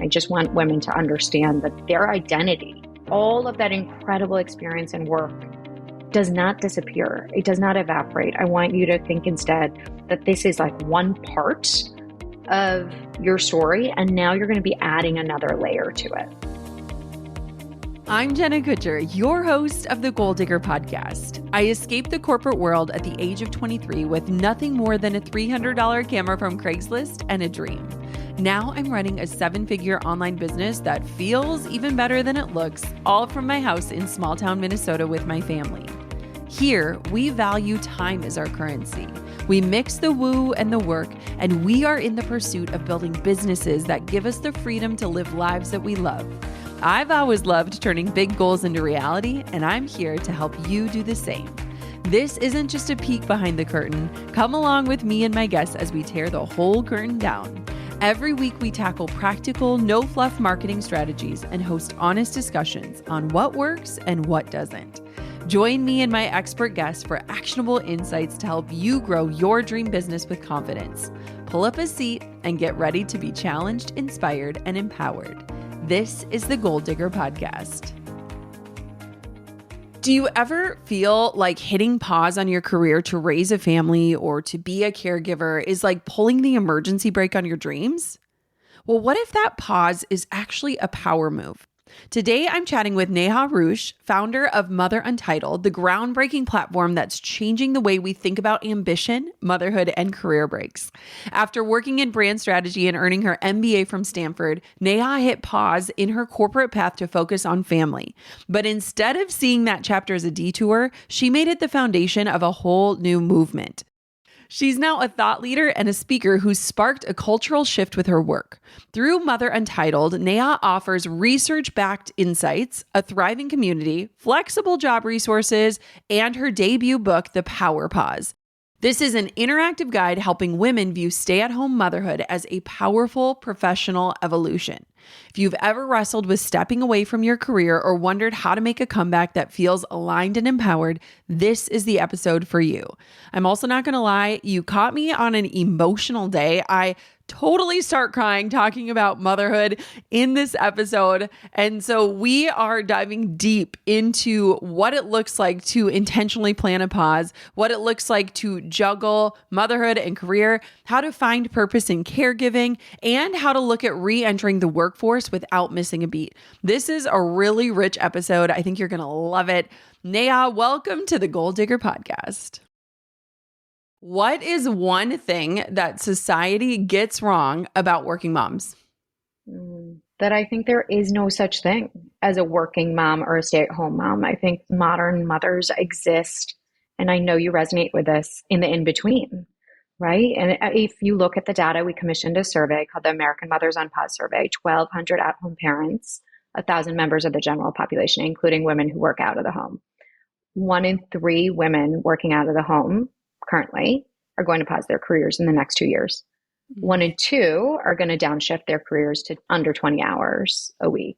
I just want women to understand that their identity, all of that incredible experience and work, does not disappear. It does not evaporate. I want you to think instead that this is like one part of your story, and now you're going to be adding another layer to it. I'm Jenna Kutcher, your host of the Goal Digger podcast. I escaped the corporate world at the age of 23 with nothing more than a $300 camera from Craigslist and a dream. Now I'm running a 7-figure online business that feels even better than it looks, all from my house in small town Minnesota with my family. Here, we value time as our currency. We mix the woo and the work, and we are in the pursuit of building businesses that give us the freedom to live lives that we love. I've always loved turning big goals into reality, and I'm here to help you do the same. This isn't just a peek behind the curtain. Come along with me and my guests as we tear the whole curtain down. Every week, we tackle practical, no-fluff marketing strategies and host honest discussions on what works and what doesn't. Join me and my expert guests for actionable insights to help you grow your dream business with confidence. Pull up a seat and get ready to be challenged, inspired, and empowered. This is the Goal Digger podcast. Do you ever feel like hitting pause on your career to raise a family or to be a caregiver is like pulling the emergency brake on your dreams? Well, what if that pause is actually a power move? Today, I'm chatting with Neha Rush, founder of Mother Untitled, the groundbreaking platform that's changing the way we think about ambition, motherhood, and career breaks. After working in brand strategy and earning her MBA from Stanford, Neha hit pause in her corporate path to focus on family. But instead of seeing that chapter as a detour, she made it the foundation of a whole new movement. She's now a thought leader and a speaker who's sparked a cultural shift with her work. Through Mother Untitled, Neha offers research-backed insights, a thriving community, flexible job resources, and her debut book, The Power Pause. This is an interactive guide helping women view stay-at-home motherhood as a powerful professional evolution. If you've ever wrestled with stepping away from your career or wondered how to make a comeback that feels aligned and empowered, this is the episode for you. I'm also not going to lie, you caught me on an emotional day. I totally start crying talking about motherhood in this episode. And so we are diving deep into what it looks like to intentionally plan a pause, what it looks like to juggle motherhood and career, how to find purpose in caregiving, and how to look at re-entering the workforce without missing a beat. This is a really rich episode. I think you're going to love it. Neha, welcome to the Goal Digger podcast. What is one thing that society gets wrong about working moms? That I think there is no such thing as a working mom or a stay-at-home mom. I think modern mothers exist, and I know you resonate with this, in the in-between, right? And if you look at the data, we commissioned a survey called the American Mothers on Pause Survey, 1,200 at-home parents, 1,000 members of the general population, including women who work out of the home. 1 in 3 women working out of the home currently are going to pause their careers in the next 2 years. 1 in 2 are going to downshift their careers to under 20 hours a week.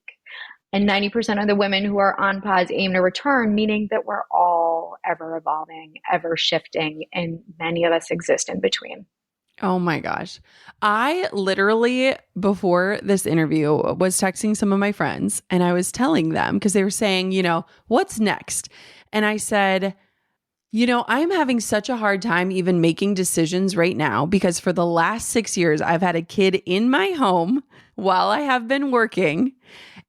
And 90% of the women who are on pause aim to return, meaning that we're all ever evolving, ever shifting, and many of us exist in between. Oh my gosh. I literally, before this interview, was texting some of my friends and I was telling them, because they were saying, what's next? And I said, I'm having such a hard time even making decisions right now because for the last 6 years, I've had a kid in my home while I have been working.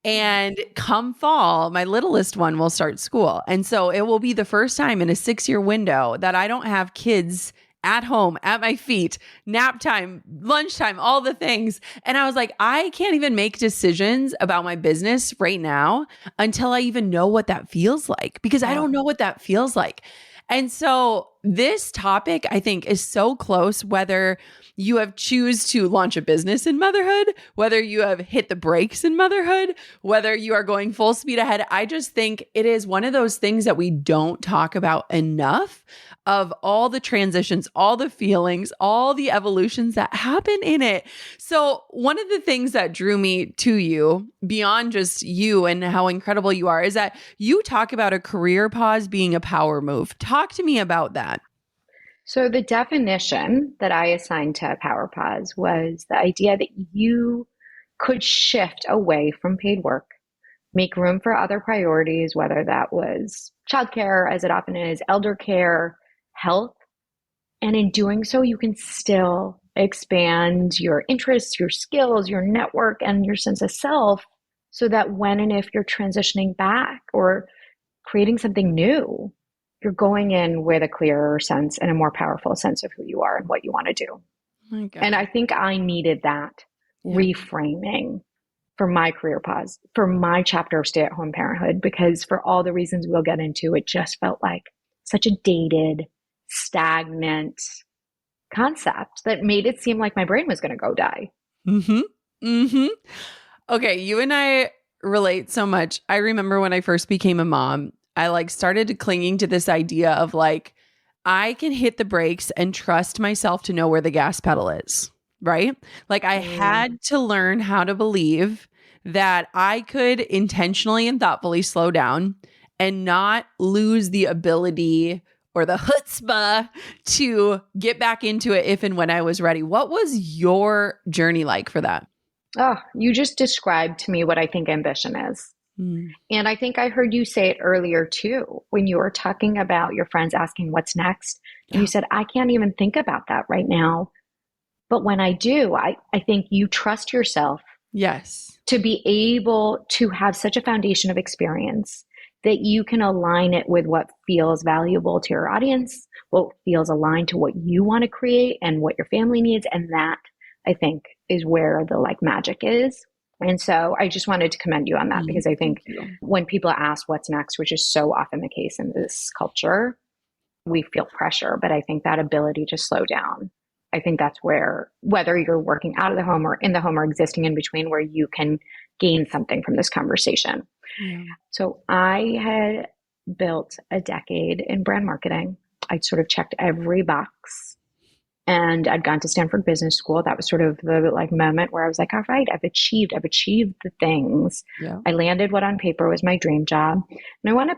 And come fall, my littlest one will start school. And so it will be the first time in a 6-year window that I don't have kids at home, at my feet, nap time, lunchtime, all the things. And I was like, I can't even make decisions about my business right now until I even know what that feels like, because I don't know what that feels like. And so this topic, I think, is so close, whether you have choose to launch a business in motherhood, whether you have hit the brakes in motherhood, whether you are going full speed ahead. I just think it is one of those things that we don't talk about enough, of all the transitions, all the feelings, all the evolutions that happen in it. So one of the things that drew me to you, beyond just you and how incredible you are, is that you talk about a career pause being a power move. Talk to me about that. So the definition that I assigned to power pause was the idea that you could shift away from paid work, make room for other priorities, whether that was childcare, as it often is, elder care, health. And in doing so, you can still expand your interests, your skills, your network, and your sense of self so that when and if you're transitioning back or creating something new, you're going in with a clearer sense and a more powerful sense of who you are and what you want to do. My And God. I think I needed that Yeah. reframing for my career pause, for my chapter of stay at home parenthood, because for all the reasons we'll get into, it just felt like such a dated, stagnant concept that made it seem like my brain was going to go die. Mm-hmm. Mm-hmm. Okay, you and I relate so much. I remember when I first became a mom, I like started clinging to this idea of like, I can hit the brakes and trust myself to know where the gas pedal is, right? Like I had to learn how to believe that I could intentionally and thoughtfully slow down and not lose the ability or the chutzpah to get back into it if and when I was ready. What was your journey like for that? Oh, you just described to me what I think ambition is. Mm. And I think I heard you say it earlier too, when you were talking about your friends asking what's next. And Yeah. you said, I can't even think about that right now. But when I do, I think you trust yourself Yes. to be able to have such a foundation of experience that you can align it with what feels valuable to your audience, what feels aligned to what you want to create and what your family needs. And that, I think, is where the like magic is. And so I just wanted to commend you on that because I think Thank you. when people ask what's next, which is so often the case in this culture, we feel pressure. But I think that ability to slow down, I think that's where, whether you're working out of the home or in the home or existing in between, where you can gain something from this conversation. Yeah. So I had built a decade in brand marketing. I'd sort of checked every box. And I'd gone to Stanford Business School. That was sort of the like moment where I was like, all right, I've achieved the things. Yeah. I landed what on paper was my dream job. And I want to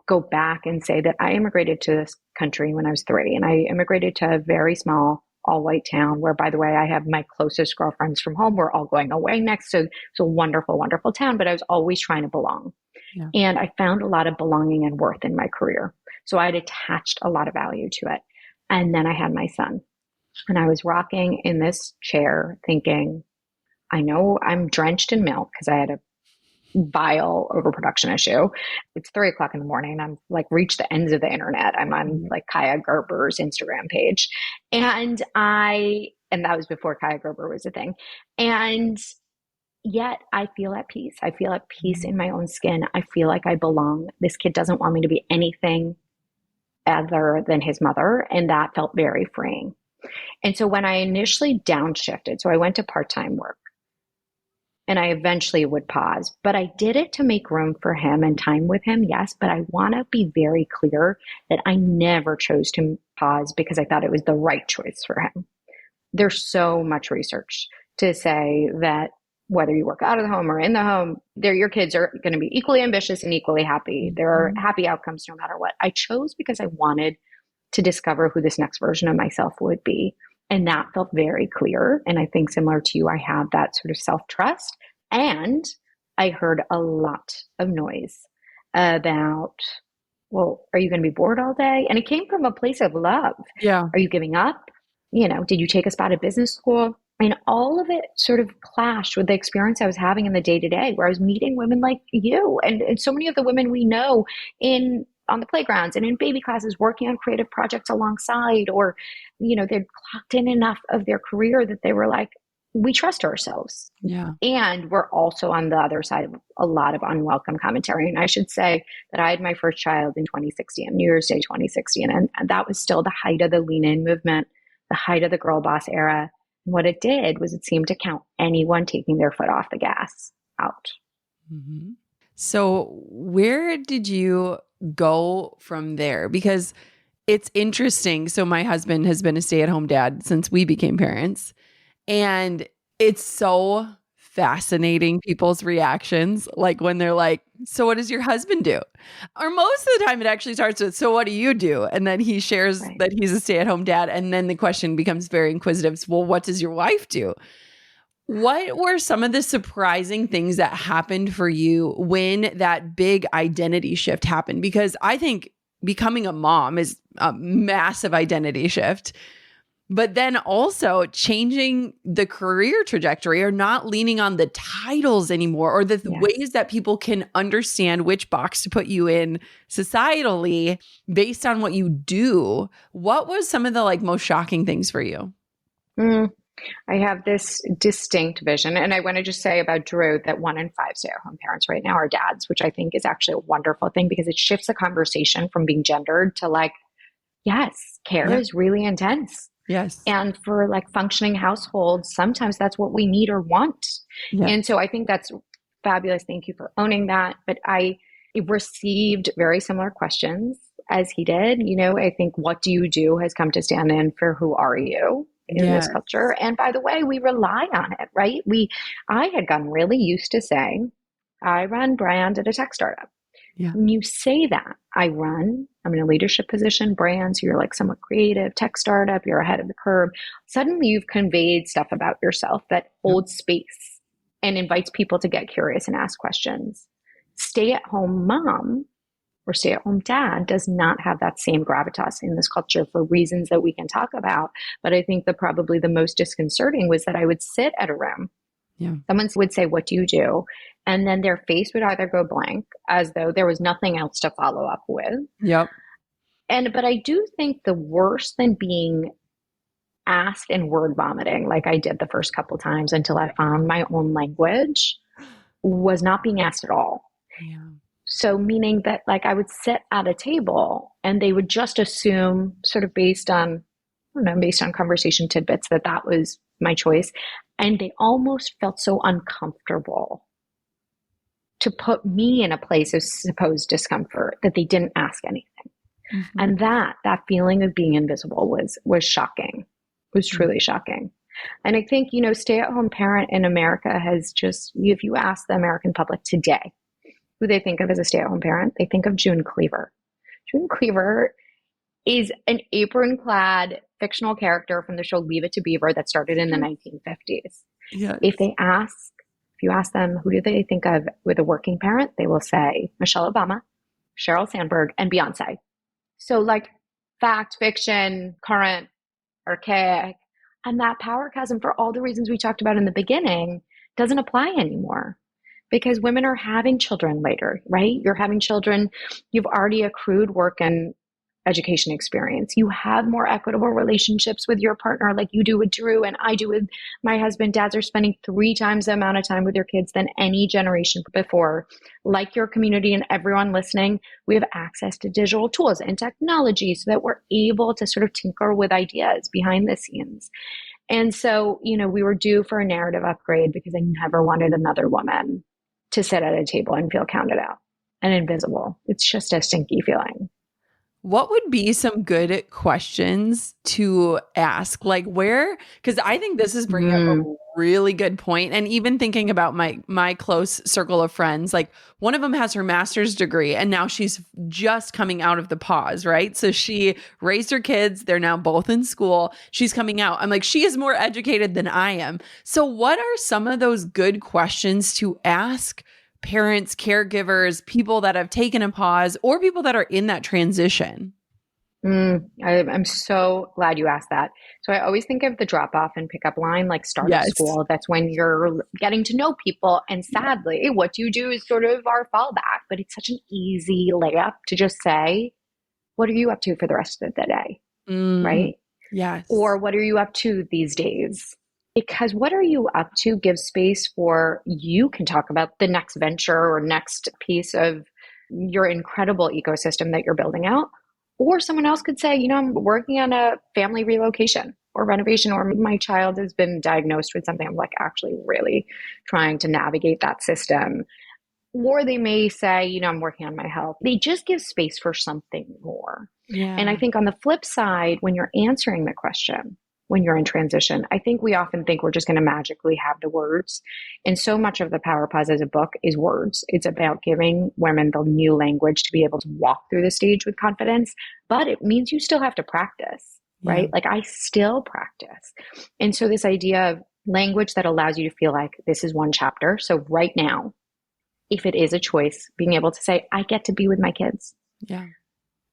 go back and say that I immigrated to this country when I was 3, and I immigrated to a very small all white town where, by the way, I have my closest girlfriends from home. We're all going away next. So it's a wonderful, wonderful town, but I was always trying to belong. Yeah. And I found a lot of belonging and worth in my career. So I had attached a lot of value to it. And then I had my son, and I was rocking in this chair thinking, I know I'm drenched in milk because I had a vile overproduction issue. It's 3 o'clock in the morning. I'm like reached the ends of the internet. I'm on like Kaya Gerber's Instagram page. And that was before Kaya Gerber was a thing. And yet I feel at peace. I feel at peace in my own skin. I feel like I belong. This kid doesn't want me to be anything other than his mother. And that felt very freeing. And so when I initially downshifted, so I went to part-time work and I eventually would pause, but I did it to make room for him and time with him. Yes. But I want to be very clear that I never chose to pause because I thought it was the right choice for him. There's so much research to say that whether you work out of the home or in the home, your kids are going to be equally ambitious and equally happy. There are happy outcomes no matter what. I chose because I wanted to discover who this next version of myself would be. And that felt very clear. And I think similar to you, I have that sort of self-trust. And I heard a lot of noise about, well, are you going to be bored all day? And it came from a place of love. Yeah. Are you giving up? Did you take a spot at business school? And all of it sort of clashed with the experience I was having in the day-to-day, where I was meeting women like you and so many of the women we know on the playgrounds and in baby classes, working on creative projects alongside, or, they'd clocked in enough of their career that they were like, we trust ourselves. Yeah. And we're also on the other side of a lot of unwelcome commentary. And I should say that I had my first child in 2016, New Year's Day 2016. And that was still the height of the lean in movement, the height of the girl boss era. And what it did was it seemed to count anyone taking their foot off the gas out. Mm-hmm. So where did you go from there? Because it's interesting. So my husband has been a stay-at-home dad since we became parents. And it's so fascinating people's reactions. Like when they're like, so what does your husband do? Or most of the time it actually starts with, so what do you do? And then he shares that he's a stay-at-home dad. And then the question becomes very inquisitive. Well, what does your wife do? What were some of the surprising things that happened for you when that big identity shift happened? Because I think becoming a mom is a massive identity shift, but then also changing the career trajectory or not leaning on the titles anymore or the Yes. ways that people can understand which box to put you in societally based on what you do. What was some of the like most shocking things for you? Mm, I have this distinct vision. And I want to just say about Drew that 1 in 5 stay-at-home parents right now are dads, which I think is actually a wonderful thing because it shifts the conversation from being gendered to like, yes, care Yeah. is really intense. Yes. And for like functioning households, sometimes that's what we need or want. Yeah. And so I think that's fabulous. Thank you for owning that. But I received very similar questions as he did. I think what do you do has come to stand in for who are you in this Yes. culture. And by the way, we rely on it, right? I had gotten really used to saying, I run brand at a tech startup. Yeah. When you say that, I'm in a leadership position, brand, so you're like somewhat creative, tech startup, you're ahead of the curve. Suddenly you've conveyed stuff about yourself that Yep. holds space and invites people to get curious and ask questions. Stay at home mom or stay at home dad does not have that same gravitas in this culture for reasons that we can talk about. But I think probably the most disconcerting was that I would sit at a room. Yeah. Someone would say, what do you do? And then their face would either go blank as though there was nothing else to follow up with. Yep. But I do think the worse than being asked and word vomiting, like I did the first couple times until I found my own language, was not being asked at all. Yeah. So meaning that like I would sit at a table and they would just assume sort of based on conversation tidbits that was my choice. And they almost felt so uncomfortable to put me in a place of supposed discomfort that they didn't ask anything. Mm-hmm. And that feeling of being invisible was shocking, was truly shocking. And I think, stay-at-home parent in America has just, if you ask the American public today who they think of as a stay-at-home parent, they think of June Cleaver. June Cleaver is an apron-clad fictional character from the show Leave It to Beaver that started in the 1950s. Yes. If you ask them, who do they think of with a working parent, they will say Michelle Obama, Sheryl Sandberg, and Beyonce. So like fact, fiction, current, archaic, and that power chasm for all the reasons we talked about in the beginning doesn't apply anymore because women are having children later, right? You're having children, you've already accrued work and education experience. You have more equitable relationships with your partner like you do with Drew and I do with my husband. Dads are spending 3 times the amount of time with their kids than any generation before. Like your community and everyone listening, we have access to digital tools and technology so that we're able to sort of tinker with ideas behind the scenes. And so, we were due for a narrative upgrade because I never wanted another woman to sit at a table and feel counted out and invisible. It's just a stinky feeling. What would be some good questions to ask? Like because I think this is bringing up a really good point. And even thinking about my close circle of friends, like one of them has her master's degree and now she's just coming out of the pause, right? So she raised her kids. They're now both in school. She's coming out. I'm like, she is more educated than I am. So what are some of those good questions to ask parents, caregivers, people that have taken a pause, or people that are in that transition? I'm so glad you asked that. So I always think of the drop off and pickup line, like start of school. That's when you're getting to know people. And sadly, what you do is sort of our fallback, but it's such an easy layup to just say, what are you up to for the rest of the day? Right? Yes. Or what are you up to these days? Because what are you up to gives space for you can talk about the next venture or next piece of your incredible ecosystem that you're building out. Or someone else could say, I'm working on a family relocation or renovation, or my child has been diagnosed with something. I'm like actually really trying to navigate that system. Or they may say, I'm working on my health. They just give space for something more. Yeah. And I think on the flip side, when you're answering the question, when you're in transition, I think we often think we're just going to magically have the words. And so much of the Power Pause as a book is words. It's about giving women the new language to be able to walk through the stage with confidence, but it means you still have to practice, right? Like I still practice. And so this idea of language that allows you to feel like this is one chapter. So right now, if it is a choice, being able to say, I get to be with my kids. Yeah.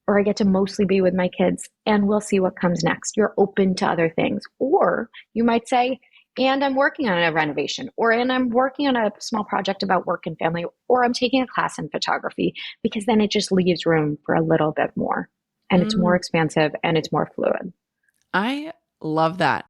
Or I get to mostly be with my kids and we'll see what comes next. You're open to other things. Or you might say, and I'm working on a renovation, and I'm working on a small project about work and family, or I'm taking a class in photography, because then it just leaves room for a little bit more and it's more expansive and it's more fluid. I love that.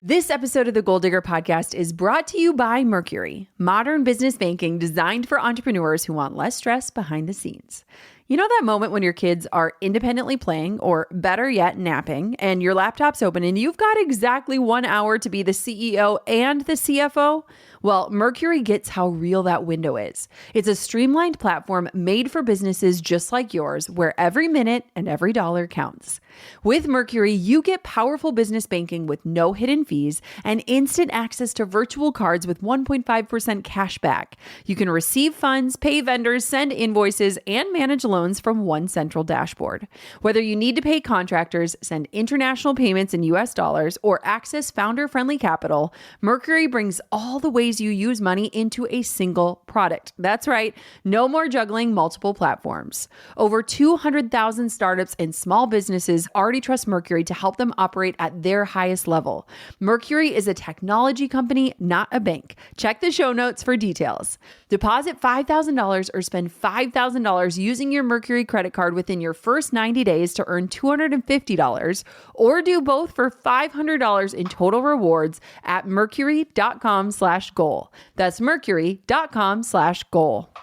This episode of the Goal Digger Podcast is brought to you by Mercury, modern business banking designed for entrepreneurs who want less stress behind the scenes. You know that moment when your kids are independently playing, or better yet, napping, and your laptop's open and you've got exactly 1 hour to be the CEO and the CFO? Well, Mercury gets how real that window is. It's a streamlined platform made for businesses just like yours, where every minute and every dollar counts. With Mercury, you get powerful business banking with no hidden fees and instant access to virtual cards with 1.5% cash back. You can receive funds, pay vendors, send invoices, and manage loans from one central dashboard. Whether you need to pay contractors, send international payments in US dollars, or access founder-friendly capital, Mercury brings all the ways you use money into a single product. That's right, no more juggling multiple platforms. Over 200,000 startups and small businesses already trust Mercury to help them operate at their highest level. Mercury is a technology company, not a bank. Check the show notes for details. Deposit $5,000 or spend $5,000 using your Mercury credit card within your first 90 days to earn $250, or do both for $500 in total rewards at mercury.com/goal. That's mercury.com/goal.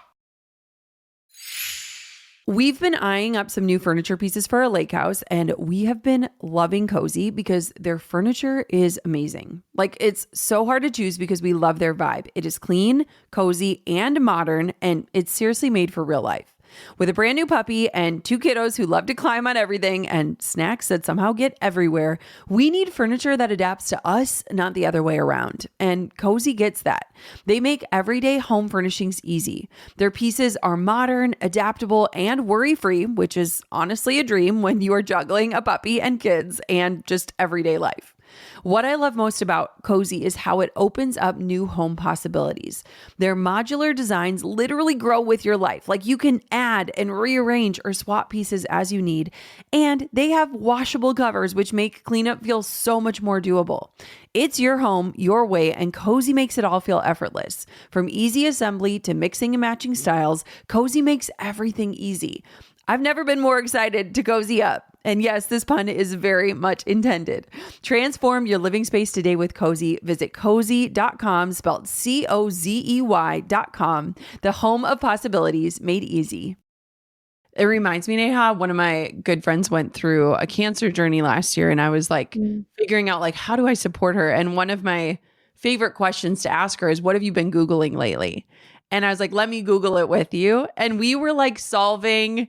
We've been eyeing up some new furniture pieces for our lake house, and we have been loving Cozy because their furniture is amazing. Like, it's so hard to choose because we love their vibe. It is clean, cozy, and modern, and it's seriously made for real life. With a brand new puppy and 2 kiddos who love to climb on everything and snacks that somehow get everywhere, we need furniture that adapts to us, not the other way around. And Cozy gets that. They make everyday home furnishings easy. Their pieces are modern, adaptable, and worry-free, which is honestly a dream when you are juggling a puppy and kids and just everyday life. What I love most about Cozy is how it opens up new home possibilities. Their modular designs literally grow with your life. Like, you can add and rearrange or swap pieces as you need. And they have washable covers, which make cleanup feel so much more doable. It's your home, your way, and Cozy makes it all feel effortless. From easy assembly to mixing and matching styles, Cozy makes everything easy. I've never been more excited to cozy up. And yes, this pun is very much intended. Transform your living space today with Cozy. Visit cozy.com, spelled COZEY.com, the home of possibilities made easy. It reminds me, Neha, one of my good friends went through a cancer journey last year, and I was like figuring out, like, how do I support her? And one of my favorite questions to ask her is, what have you been Googling lately? And I was like, let me Google it with you. And we were like solving,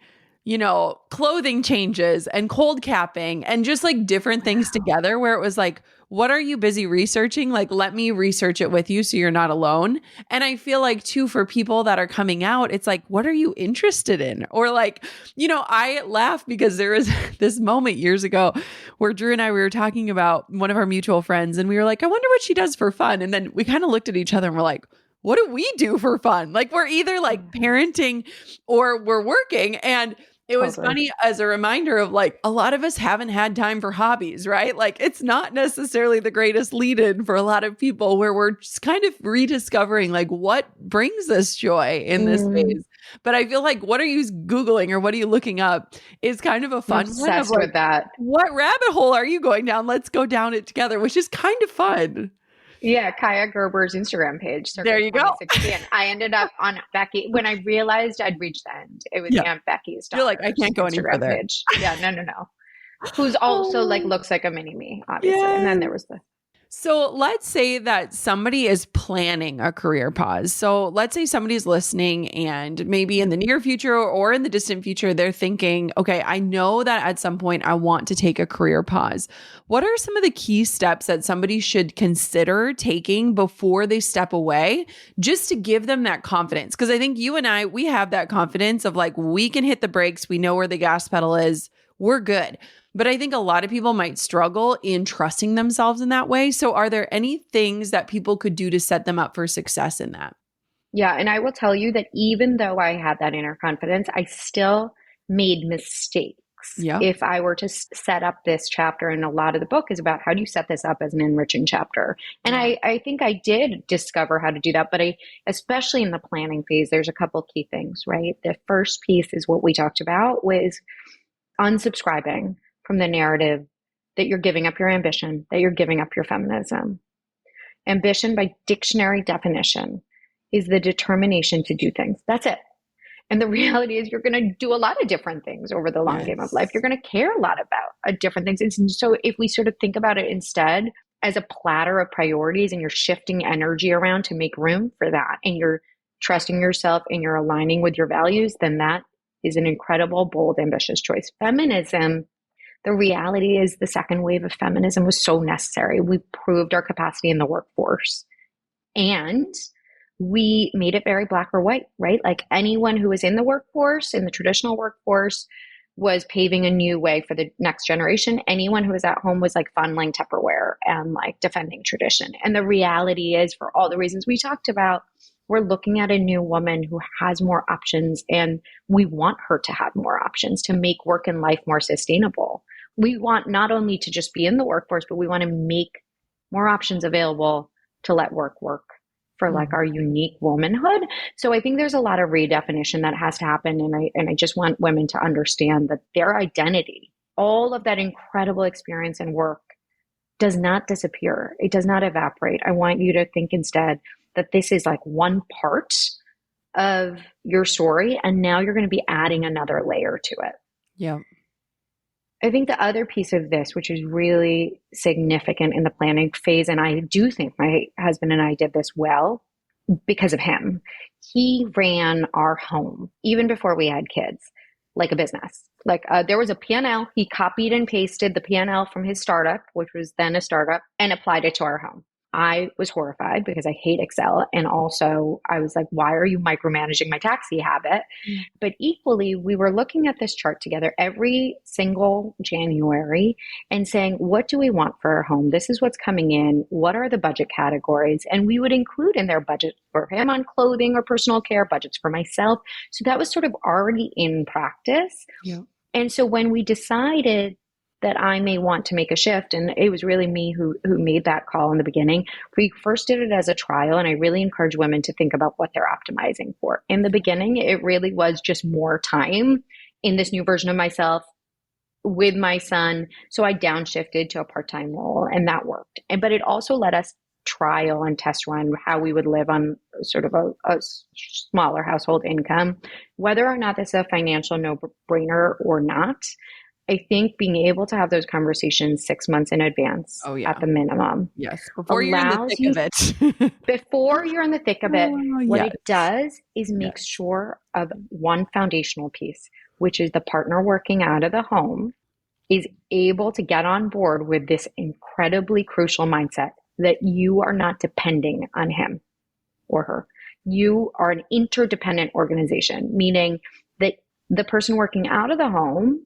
clothing changes and cold capping and just like different things together, where it was like, what are you busy researching? Like, let me research it with you so you're not alone. And I feel like too, for people that are coming out, it's like, what are you interested in? Or like, I laugh because there was this moment years ago where Drew and I, we were talking about one of our mutual friends, and we were like, I wonder what she does for fun. And then we kind of looked at each other and we're like, what do we do for fun? Like, we're either like parenting or we're working. And it was funny as a reminder of, like, a lot of us haven't had time for hobbies, right? Like, it's not necessarily the greatest lead-in for a lot of people, where we're just kind of rediscovering, like, what brings us joy in this phase. But I feel like, what are you Googling or what are you looking up is kind of a fun one of, like, with that. What rabbit hole are you going down? Let's go down it together, which is kind of fun. Yeah, Kaya Gerber's Instagram page. There you go. I ended up on Becky when I realized I'd reached the end. It was Aunt Becky's daughter's. You're like, I can't go any further. Page. Yeah, no. Who's also like looks like a mini me, obviously. Yeah. And then there was the. So let's say that somebody is planning a career pause. So let's say somebody's listening, and maybe in the near future or in the distant future, they're thinking, okay, I know that at some point I want to take a career pause. What are some of the key steps that somebody should consider taking before they step away, just to give them that confidence? Because I think you and I, we have that confidence of, like, we can hit the brakes. We know where the gas pedal is. we're good. But I think a lot of people might struggle in trusting themselves in that way. So are there any things that people could do to set them up for success in that? Yeah, and I will tell you that even though I had that inner confidence, I still made mistakes. Yeah. If I were to set up this chapter, and a lot of the book is about how do you set this up as an enriching chapter. And I think I did discover how to do that, but especially in the planning phase, there's a couple key things, right? The first piece is what we talked about was unsubscribing from the narrative that you're giving up your ambition, that you're giving up your feminism. Ambition, by dictionary definition, is the determination to do things. That's it. And the reality is you're going to do a lot of different things over the long game of life. You're going to care a lot about different things. And so if we sort of think about it instead as a platter of priorities and you're shifting energy around to make room for that and you're trusting yourself and you're aligning with your values, then that is an incredible, bold, ambitious choice. Feminism, the reality is the second wave of feminism was so necessary. We proved our capacity in the workforce. And we made it very black or white, right? Like anyone who was in the workforce, in the traditional workforce, was paving a new way for the next generation. Anyone who was at home was like funneling Tupperware and like defending tradition. And the reality is, for all the reasons we talked about, we're looking at a new woman who has more options, and we want her to have more options to make work and life more sustainable. We want not only to just be in the workforce, but we want to make more options available to let work for like our unique womanhood. So I think there's a lot of redefinition that has to happen. And I just want women to understand that their identity, all of that incredible experience and work, does not disappear. It does not evaporate. I want you to think instead that this is like one part of your story. And now you're going to be adding another layer to it. Yeah. I think the other piece of this, which is really significant in the planning phase, and I do think my husband and I did this well because of him. He ran our home, even before we had kids, like a business. Like there was a P&L. He copied and pasted the P&L from his startup, which was then a startup, and applied it to our home. I was horrified because I hate Excel. And also I was like, why are you micromanaging my taxi habit? But equally, we were looking at this chart together every single January and saying, what do we want for our home? This is what's coming in. What are the budget categories? And we would include in their budget for him on clothing or personal care, budgets for myself. So that was sort of already in practice. Yeah. And so when we decided that I may want to make a shift, and it was really me who made that call in the beginning. We first did it as a trial, and I really encourage women to think about what they're optimizing for. In the beginning, it really was just more time in this new version of myself with my son. So I downshifted to a part-time role, and that worked. But it also let us trial and test run how we would live on sort of a smaller household income, whether or not this is a financial no-brainer or not. I think being able to have those conversations 6 months in advance at the minimum. Yes. Before you're in the thick of it. Before you're in the thick of it, what yes. it does is make sure of one foundational piece, which is the partner working out of the home is able to get on board with this incredibly crucial mindset that you are not depending on him or her. You are an interdependent organization, meaning that the person working out of the home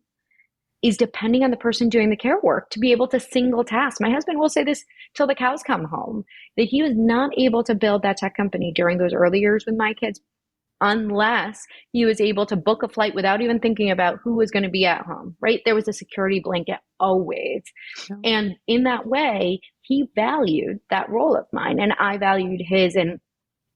is depending on the person doing the care work to be able to single task. My husband will say this till the cows come home, that he was not able to build that tech company during those early years with my kids unless he was able to book a flight without even thinking about who was going to be at home, right? There was a security blanket always. Yeah. And in that way, he valued that role of mine and I valued his. And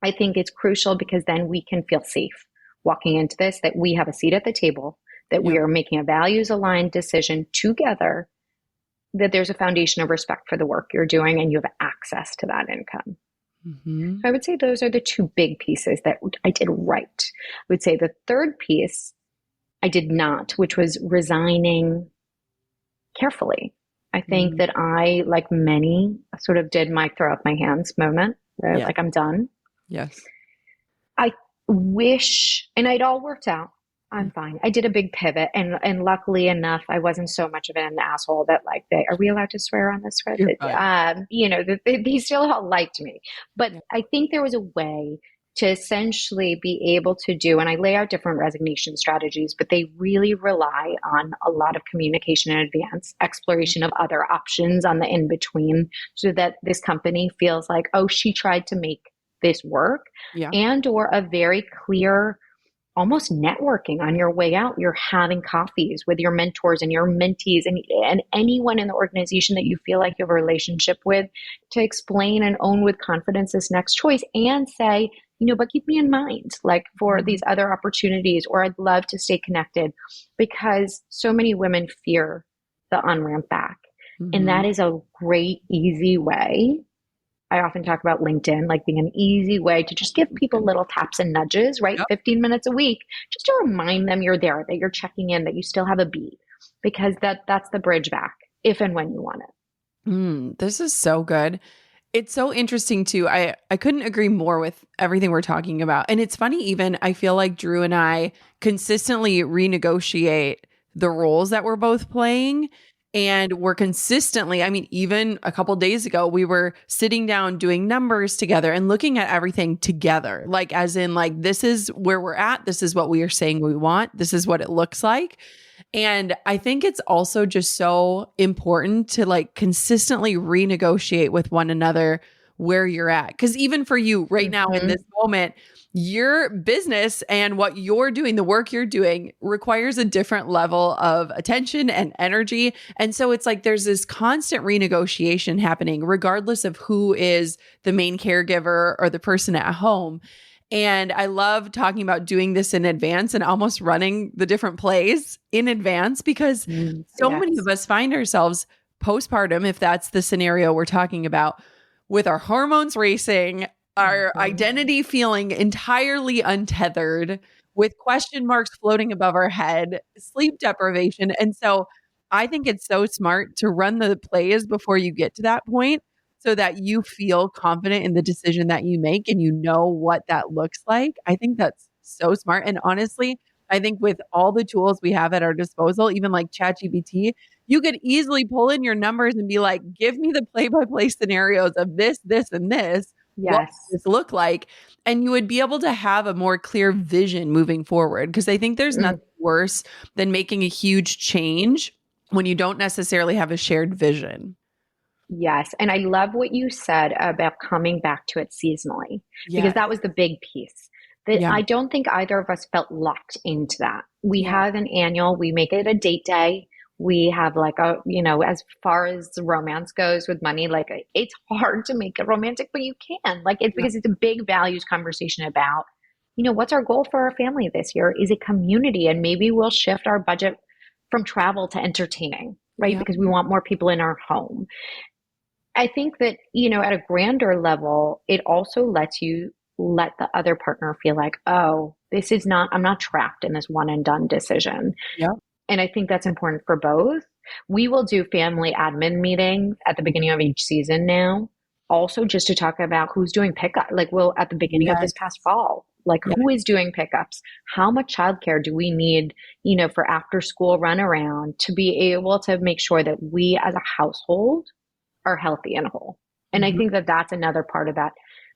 I think it's crucial because then we can feel safe walking into this, that we have a seat at the table, that we are making a values aligned decision together, that there's a foundation of respect for the work you're doing and you have access to that income. Mm-hmm. So I would say those are the two big pieces that I did right. I would say the third piece I did not, which was resigning carefully. I think that I, like many, sort of did my throw up my hands moment, right? Like I'm done. Yes. I wish, and it all worked out. I'm fine. I did a big pivot and luckily enough, I wasn't so much of an asshole that like are we allowed to swear on this? You know, they still all liked me, but I think there was a way to essentially be able to do, and I lay out different resignation strategies, but they really rely on a lot of communication in advance, exploration of other options on the in between, so that this company feels like, oh, she tried to make this work, Yeah. and or a very clear almost networking on your way out. You're having coffees with your mentors and your mentees and anyone in the organization that you feel like you have a relationship with, to explain and own with confidence this next choice, and say, but keep me in mind, like for these other opportunities, or I'd love to stay connected, because so many women fear the on-ramp back. And Mm-hmm. that is a great, easy way. I often talk about LinkedIn, like being an easy way to just give people little taps and nudges, right? Yep. 15 minutes a week, just to remind them you're there, that you're checking in, that you still have a beat, because that's the bridge back if and when you want it. This is so good. It's so interesting too. I couldn't agree more with everything we're talking about. And it's funny, even I feel like Drew and I consistently renegotiate the roles that we're both playing. And we're consistently, I mean, even a couple days ago, we were sitting down doing numbers together and looking at everything together. Like, as in, like, this is where we're at. This is what we are saying we want. This is what it looks like. And I think it's also just so important to like consistently renegotiate with one another where you're at. Cause even for you right now in Mm-hmm. this moment, your business and what you're doing, the work you're doing requires a different level of attention and energy. And so it's like there's this constant renegotiation happening, regardless of who is the main caregiver or the person at home. And I love talking about doing this in advance and almost running the different plays in advance, because so many of Yes. us find ourselves postpartum, if that's the scenario we're talking about, with our hormones racing, our Mm-hmm. identity feeling entirely untethered, with question marks floating above our head, sleep deprivation. And so I think it's so smart to run the plays before you get to that point, so that you feel confident in the decision that you make and you know what that looks like. I think that's so smart. And honestly, I think with all the tools we have at our disposal, even like ChatGPT, you could easily pull in your numbers and be like, give me the play by play scenarios of this, this, and this. What Yes. does this look like? And you would be able to have a more clear vision moving forward. Because I think there's Mm. nothing worse than making a huge change when you don't necessarily have a shared vision. Yes. And I love what you said about coming back to it seasonally, because Yes. that was the big piece. That Yeah. I don't think either of us felt locked into that. We Yeah. have an annual, we make it a date day. We have like a, as far as romance goes with money, like it's hard to make it romantic, but you can. Like it's Yeah. because it's a big values conversation about, what's our goal for our family this year? Is it community? And maybe we'll shift our budget from travel to entertaining, right? Yeah. Because we want more people in our home. I think that, at a grander level, it also lets you let the other partner feel like, oh, I'm not trapped in this one and done decision. Yeah. And I think that's important for both. We will do family admin meetings at the beginning of each season now, also just to talk about who's doing pickup. Like, we'll, at the beginning of this Yes. past fall, like Yeah. who is doing pickups? How much childcare do we need, for after school runaround, to be able to make sure that we as a household are healthy and whole. And I Mhm. think that that's another part of that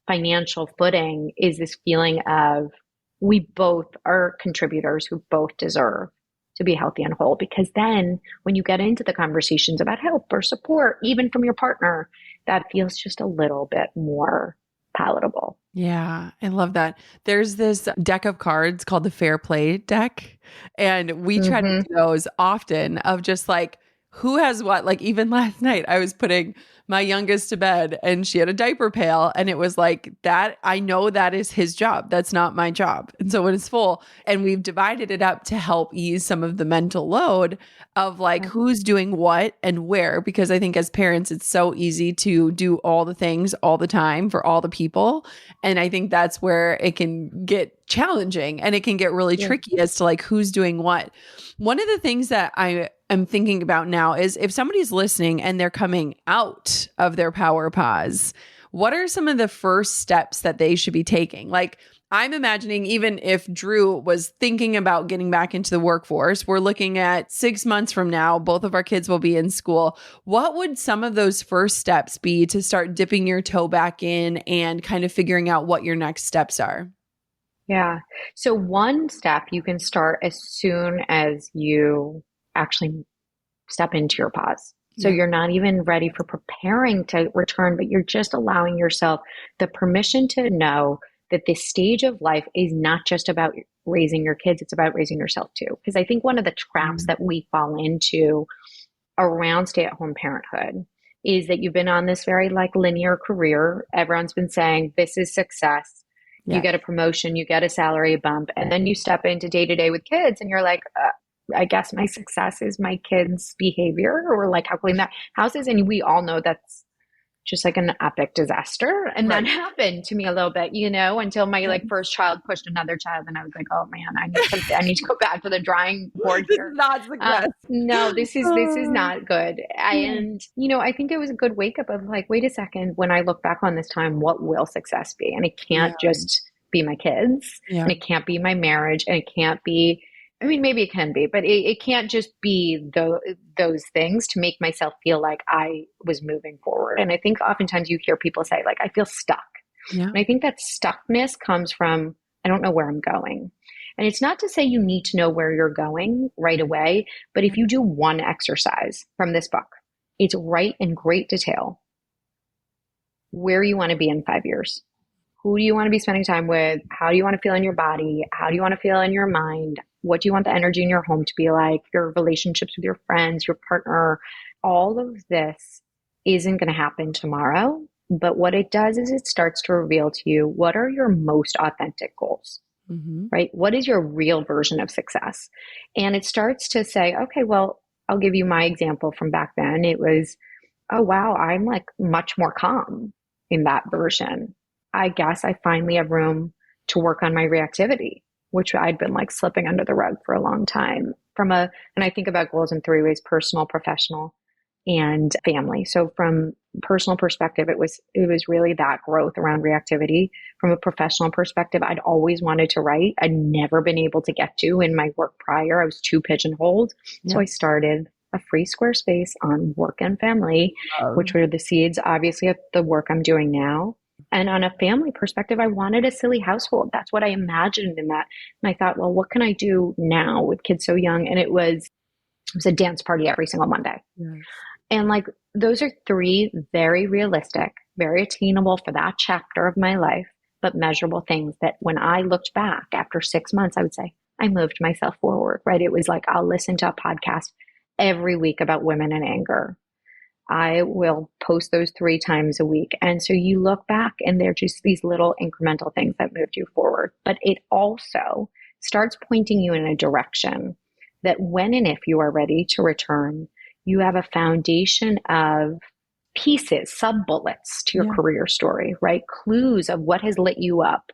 financial footing, is this feeling of we both are contributors who both deserve to be healthy and whole. Because then when you get into the conversations about help or support, even from your partner, that feels just a little bit more palatable. Yeah, I love that. There's this deck of cards called the Fair Play deck, and we try to Mm-hmm. do those often, of just like who has what. Like, even last night, I was putting my youngest to bed and she had a diaper pail, and it was like that. I know that is his job. That's not my job. And so when it's full, and we've divided it up to help ease some of the mental load of like who's doing what and where, because I think as parents, it's so easy to do all the things all the time for all the people. And I think that's where it can get challenging and it can get really Yeah. tricky as to like who's doing what. One of the things that I am thinking about now is if somebody's listening and they're coming out of their power pause, what are some of the first steps that they should be taking? Like, I'm imagining even if Drew was thinking about getting back into the workforce, we're looking at 6 months from now, both of our kids will be in school. What would some of those first steps be to start dipping your toe back in and kind of figuring out what your next steps are? Yeah. So one step you can start as soon as you actually step into your pause. So Yeah. you're not even ready for preparing to return, but you're just allowing yourself the permission to know that this stage of life is not just about raising your kids, it's about raising yourself too. Because I think one of the traps that we fall into around stay-at-home parenthood is that you've been on this very like linear career. Everyone's been saying this is success. You Yeah. get a promotion, you get a salary bump, and then you step into day to day with kids and you're like, I guess my success is my kids' behavior or like how clean that house is. And we all know that's just like an epic disaster. And that Right. happened to me a little bit, until my Yeah. like first child pushed another child. And I was like, oh man, I need to go back to the drawing board This here. is not success. No, this is Oh, not good. And, I think it was a good wake up of like, wait a second, when I look back on this time, what will success be? And it yeah. can't just be my kids Yeah. and it can't be my marriage and it can't be, maybe it can be, but it can't just be those things to make myself feel like I was moving forward. And I think oftentimes you hear people say like, I feel stuck. Yeah. And I think that stuckness comes from, I don't know where I'm going. And it's not to say you need to know where you're going right away, but if you do one exercise from this book, it's write in great detail where you want to be in 5 years. Who do you want to be spending time with? How do you want to feel in your body? How do you want to feel in your mind? What do you want the energy in your home to be like? Your relationships with your friends, your partner, all of this isn't going to happen tomorrow. But what it does is it starts to reveal to you what are your most authentic goals, right? What is your real version of success? And it starts to say, okay, well, I'll give you my example from back then. It was, oh, wow, I'm like much more calm in that version. I guess I finally have room to work on my reactivity, which I'd been like slipping under the rug for a long time. And I think about goals in three ways: personal, professional, and family. So from personal perspective, it was really that growth around reactivity. From a professional perspective, I'd always wanted to write. I'd never been able to get to in my work prior. I was too pigeonholed. Yeah. So I started a free Squarespace on work and family, which were the seeds, obviously, of the work I'm doing now. And on a family perspective, I wanted a silly household. That's what I imagined in that. And I thought, well, what can I do now with kids so young? And it was a dance party every single Monday. Yes. And like, those are three very realistic, very attainable for that chapter of my life, but measurable things that when I looked back after 6 months, I would say, I moved myself forward, right? It was like, I'll listen to a podcast every week about women and anger. I will post those 3 times a week. And so you look back and they're just these little incremental things that moved you forward. But it also starts pointing you in a direction that when and if you are ready to return, you have a foundation of pieces, sub-bullets to your career story, right? Clues of what has lit you up.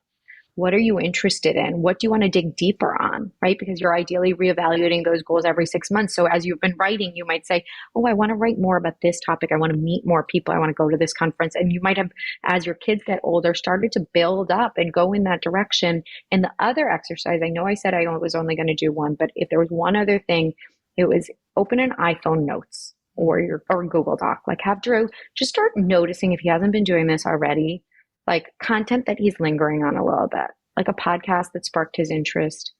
What are you interested in? What do you want to dig deeper on, right? Because you're ideally reevaluating those goals every 6 months. So as you've been writing, you might say, oh, I want to write more about this topic. I want to meet more people. I want to go to this conference. And you might have, as your kids get older, started to build up and go in that direction. And the other exercise, I know I said I was only going to do one, but if there was one other thing, it was open an iPhone notes or Google Doc. Like have Drew just start noticing, if he hasn't been doing this already, like content that he's lingering on a little bit, like a podcast that sparked his interest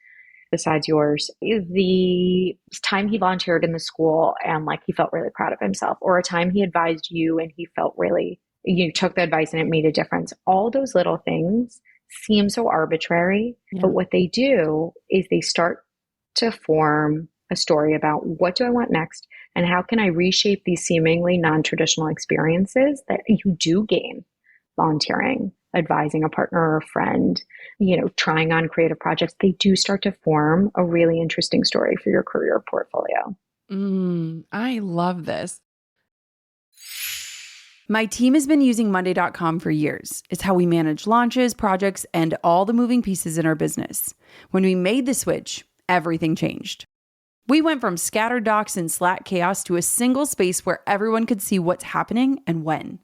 besides yours, the time he volunteered in the school and like he felt really proud of himself, or a time he advised you and he felt really, you took the advice and it made a difference. All those little things seem so arbitrary, but what they do is they start to form a story about what do I want next and how can I reshape these seemingly non-traditional experiences that you do gain volunteering, advising a partner or a friend, trying on creative projects. They do start to form a really interesting story for your career portfolio. I love this. My team has been using Monday.com for years. It's how we manage launches, projects, and all the moving pieces in our business. When we made the switch, everything changed. We went from scattered docs and Slack chaos to a single space where everyone could see what's happening and when.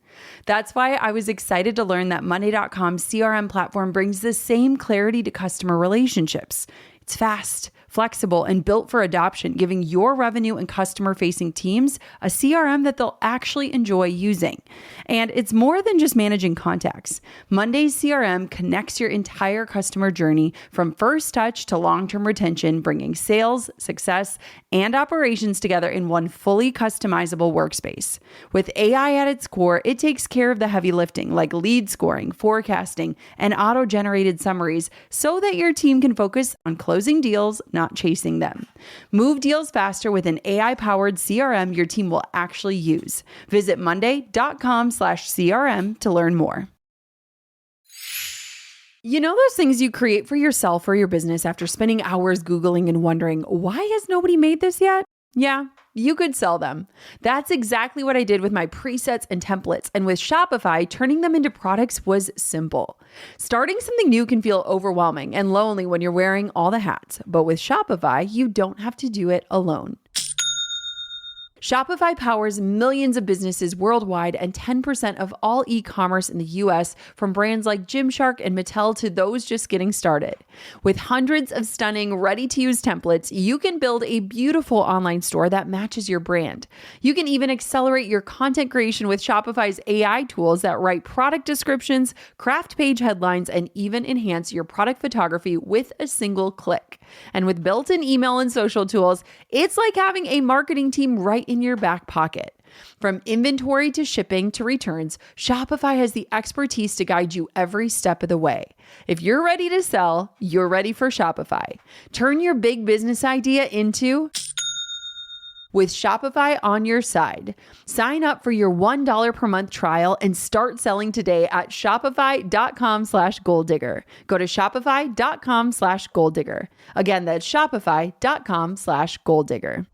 That's why I was excited to learn that Monday.com's CRM platform brings the same clarity to customer relationships. It's fast, flexible, and built for adoption, giving your revenue and customer-facing teams a CRM that they'll actually enjoy using. And it's more than just managing contacts. Monday's CRM connects your entire customer journey from first touch to long-term retention, bringing sales, success, and operations together in one fully customizable workspace. With AI at its core, it takes care of the heavy lifting like lead scoring, forecasting, and auto-generated summaries so that your team can focus on closing deals, not chasing them. Move deals faster with an AI-powered CRM your team will actually use. Visit monday.com/CRM to learn more. You know those things you create for yourself or your business after spending hours Googling and wondering, why has nobody made this yet? Yeah, you could sell them. That's exactly what I did with my presets and templates. And with Shopify, turning them into products was simple. Starting something new can feel overwhelming and lonely when you're wearing all the hats. But with Shopify, you don't have to do it alone. Shopify powers millions of businesses worldwide and 10% of all e-commerce in the US, from brands like Gymshark and Mattel to those just getting started. With hundreds of stunning, ready-to-use templates, you can build a beautiful online store that matches your brand. You can even accelerate your content creation with Shopify's AI tools that write product descriptions, craft page headlines, and even enhance your product photography with a single click. And with built-in email and social tools, it's like having a marketing team right in your back pocket. From inventory to shipping to returns, Shopify has the expertise to guide you every step of the way. If you're ready to sell, you're ready for Shopify. Turn your big business idea into with Shopify on your side. Sign up for your $1 per month trial and start selling today at shopify.com/goaldigger. Go to shopify.com/goaldigger. Again, that's shopify.com/goaldigger.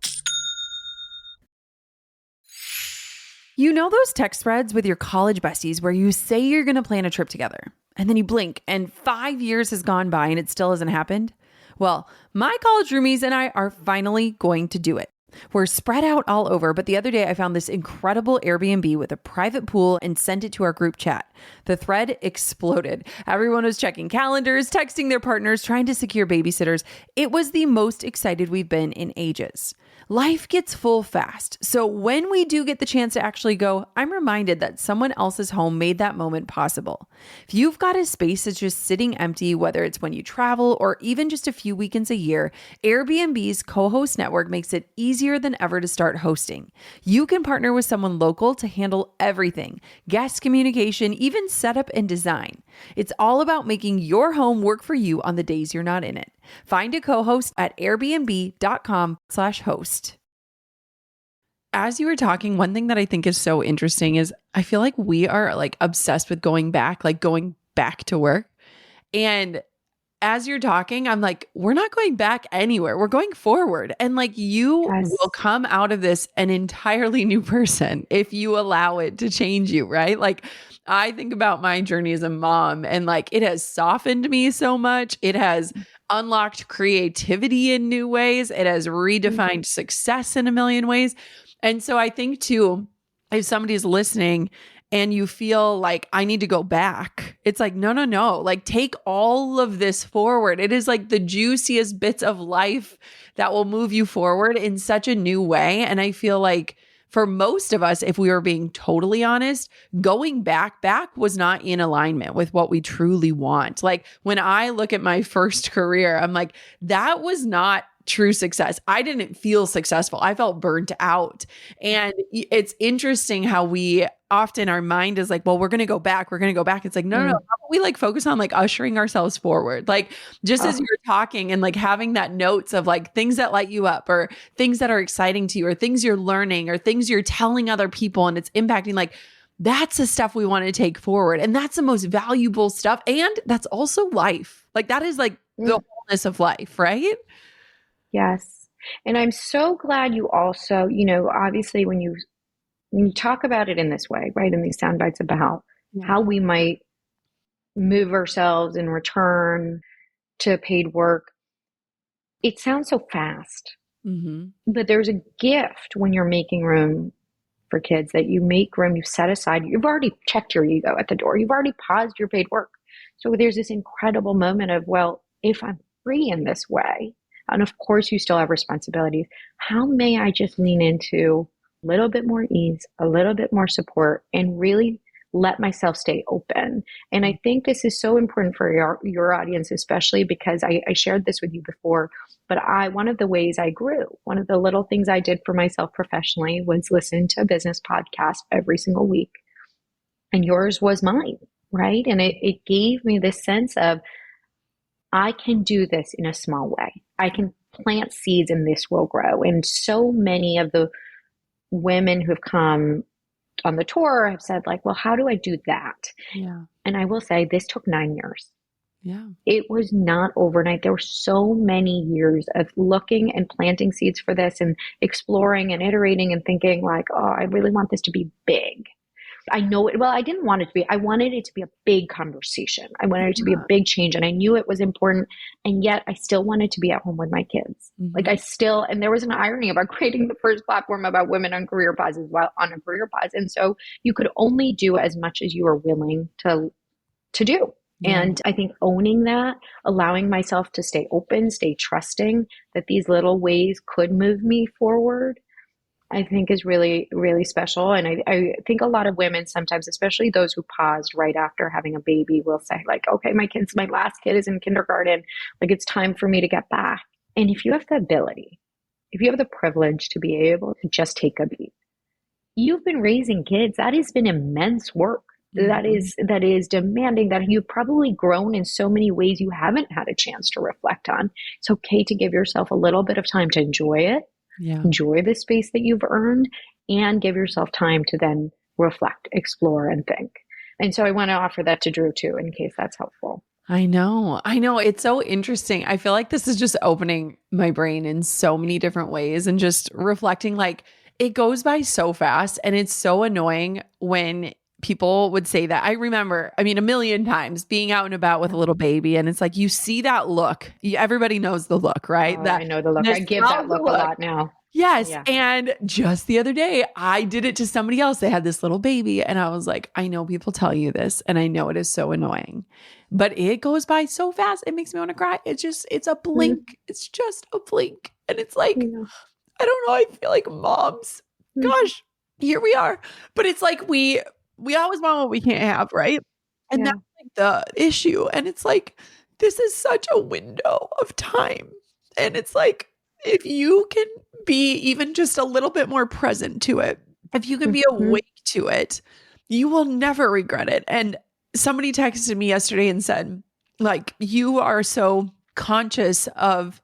You know those text threads with your college besties where you say you're going to plan a trip together and then you blink and 5 years has gone by and it still hasn't happened? Well, my college roomies and I are finally going to do it. We're spread out all over, but the other day I found this incredible Airbnb with a private pool and sent it to our group chat. The thread exploded. Everyone was checking calendars, texting their partners, trying to secure babysitters. It was the most excited we've been in ages. Life gets full fast. So when we do get the chance to actually go, I'm reminded that someone else's home made that moment possible. If you've got a space that's just sitting empty, whether it's when you travel or even just a few weekends a year, Airbnb's co-host network makes it easier than ever to start hosting. You can partner with someone local to handle everything: guest communication, even setup and design. It's all about making your home work for you on the days you're not in it. Find a co-host at airbnb.com/host. As you were talking, one thing that I think is so interesting is I feel like we are like obsessed with going back to work. And as you're talking, I'm like, we're not going back anywhere. We're going forward. And like you will Yes. come out of this an entirely new person if you allow it to change you, right? Like I think about my journey as a mom and like it has softened me so much. It has unlocked creativity in new ways. It has redefined success in a million ways. And so I think too, if somebody's listening and you feel like I need to go back, it's like, no, no, no. Like take all of this forward. It is like the juiciest bits of life that will move you forward in such a new way. And I feel like for most of us, if we were being totally honest, going back was not in alignment with what we truly want. Like when I look at my first career, I'm like, that was not true success. I didn't feel successful. I felt burnt out. And it's interesting how we often, our mind is like, well, we're going to go back. We're going to go back. It's like, no, no, no. How about we like focus on like ushering ourselves forward? Like just as you're talking and like having that notes of like things that light you up or things that are exciting to you or things you're learning or things you're telling other people and it's impacting, like that's the stuff we want to take forward. And that's the most valuable stuff. And that's also life. Like that is like the wholeness of life, right? Yes. And I'm so glad you also, obviously when you talk about it in this way, right, in these sound bites about Yeah. how we might move ourselves in return to paid work, it sounds so fast. Mm-hmm. But there's a gift when you're making room for kids, that you make room, you set aside, you've already checked your ego at the door, you've already paused your paid work. So there's this incredible moment of, well, if I'm free in this way, and of course you still have responsibilities, how may I just lean into a little bit more ease, a little bit more support, and really let myself stay open. And I think this is so important for your audience, especially because I shared this with you before, but one of the ways I grew, one of the little things I did for myself professionally was listen to a business podcast every single week. And yours was mine, right? And it gave me this sense of, I can do this in a small way. I can plant seeds and this will grow. And so many of the women who've come on the tour have said, like, well, how do I do that? Yeah. And I will say this took 9 years. Yeah. It was not overnight. There were so many years of looking and planting seeds for this and exploring and iterating and thinking like, oh, I really want this to be big. I know it. Well, I didn't want it to be. I wanted it to be a big conversation. I wanted it to be a big change. And I knew it was important. And yet I still wanted to be at home with my kids. Mm-hmm. Like and there was an irony about creating the first platform about women on career pauses while on a career pause. And so you could only do as much as you were willing to do. Yeah. And I think owning that, allowing myself to stay open, stay trusting that these little ways could move me forward, I think is really, really special. And I think a lot of women sometimes, especially those who paused right after having a baby, will say like, okay, my last kid is in kindergarten. Like, it's time for me to get back. And if you have the ability, if you have the privilege to be able to just take a beat, you've been raising kids. That has been immense work. Mm-hmm. That is demanding, that you've probably grown in so many ways you haven't had a chance to reflect on. It's okay to give yourself a little bit of time to enjoy it. Yeah. Enjoy the space that you've earned, and give yourself time to then reflect, explore, and think. And so I want to offer that to Drew too, in case that's helpful. I know. It's so interesting. I feel like this is just opening my brain in so many different ways, and just reflecting, like, it goes by so fast, and it's so annoying when people would say that. I remember, a million times being out and about with a little baby, and it's like, you see that look. Everybody knows the look, right? I know the look. I give that look a lot now. Yes. Yeah. And just the other day, I did it to somebody else. They had this little baby, and I was like, I know people tell you this, and I know it is so annoying, but it goes by so fast. It makes me want to cry. It's a blink. Mm-hmm. It's just a blink. And it's like, I don't know. I feel like moms, gosh, here we are. But it's like, we always want what we can't have, right? And that's like the issue. And it's like, this is such a window of time. And it's like, if you can be even just a little bit more present to it, if you can be awake to it, you will never regret it. And somebody texted me yesterday and said, like, you are so conscious of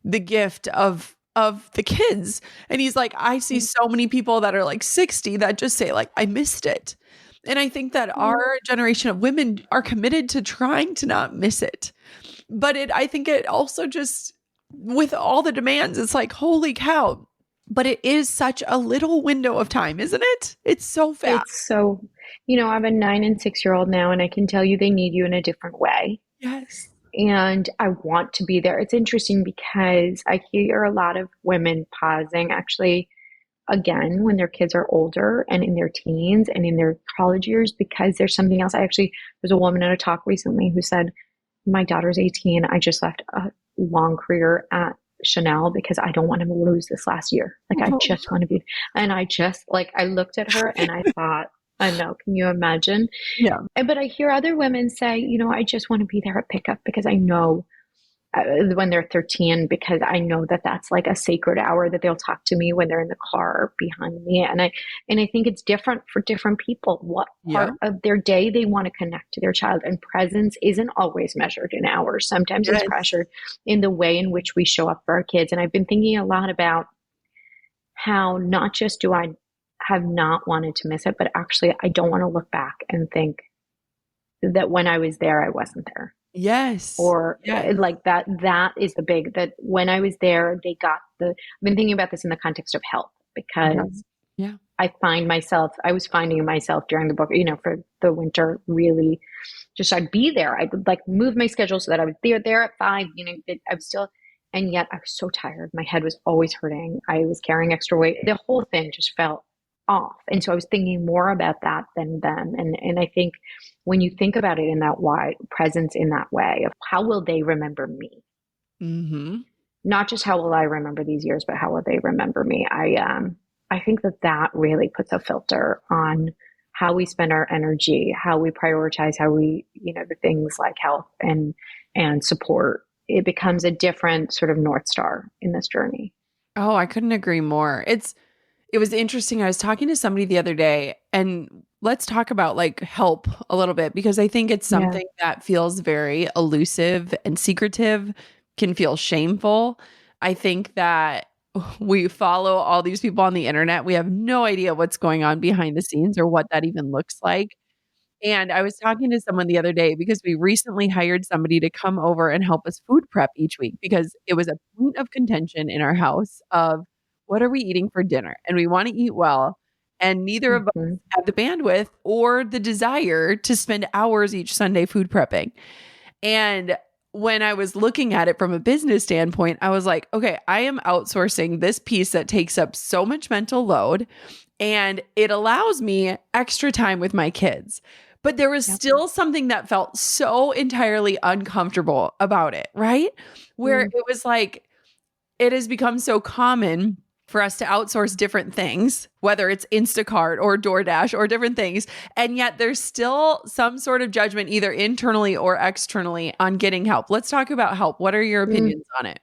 the gift of the kids. And he's like, I see so many people that are like 60 that just say like, I missed it. And I think that our generation of women are committed to trying to not miss it. But I think it also just, with all the demands, it's like, holy cow. But it is such a little window of time, isn't it? It's so fast. It's so, I have a 9 and 6-year-old now, and I can tell you they need you in a different way. Yes. And I want to be there. It's interesting because I hear a lot of women pausing, actually, again, when their kids are older and in their teens and in their college years, because there's something else. There's a woman at a talk recently who said, my daughter's 18. I just left a long career at Chanel because I don't want to lose this last year. Like, I just want to be, and I just I looked at her and I thought, I know, can you imagine? Yeah. But I hear other women say, I just want to be there at pickup because I know when they're 13, because I know that that's like a sacred hour that they'll talk to me when they're in the car behind me. And I think it's different for different people, what part of their day they want to connect to their child. And presence isn't always measured in hours. Sometimes it's measured in the way in which we show up for our kids. And I've been thinking a lot about how not just do I have not wanted to miss it, but actually I don't want to look back and think that when I was there, I wasn't there. Yes. Or like that is the big, that when I was there, I've been thinking about this in the context of health, because I was finding myself during the book, for the winter, really just, I'd be there. I would like move my schedule so that I would be there at 5, I was still, and yet I was so tired. My head was always hurting. I was carrying extra weight. The whole thing just felt off. And so I was thinking more about that than them. And I think when you think about it in that wide presence, in that way of how will they remember me? Mm-hmm. Not just how will I remember these years, but how will they remember me? I think that that really puts a filter on how we spend our energy, how we prioritize, how we, the things like health and support. It becomes a different sort of North Star in this journey. Oh, I couldn't agree more. It was interesting. I was talking to somebody the other day, and let's talk about like help a little bit, because I think it's Yeah. something that feels very elusive and secretive, can feel shameful. I think that we follow all these people on the internet. We have no idea what's going on behind the scenes or what that even looks like. And I was talking to someone the other day because we recently hired somebody to come over and help us food prep each week, because it was a point of contention in our house of what are we eating for dinner? And we want to eat well. And neither of us Hmm. have the bandwidth or the desire to spend hours each Sunday food prepping. And when I was looking at it from a business standpoint, I was like, okay, I am outsourcing this piece that takes up so much mental load, and it allows me extra time with my kids. But there was Yep. still something that felt so entirely uncomfortable about it, right? Where Mm. it was like, it has become so common for us to outsource different things, whether it's Instacart or DoorDash or different things. And yet there's still some sort of judgment, either internally or externally, on getting help. Let's talk about help. What are your Mm. opinions on it?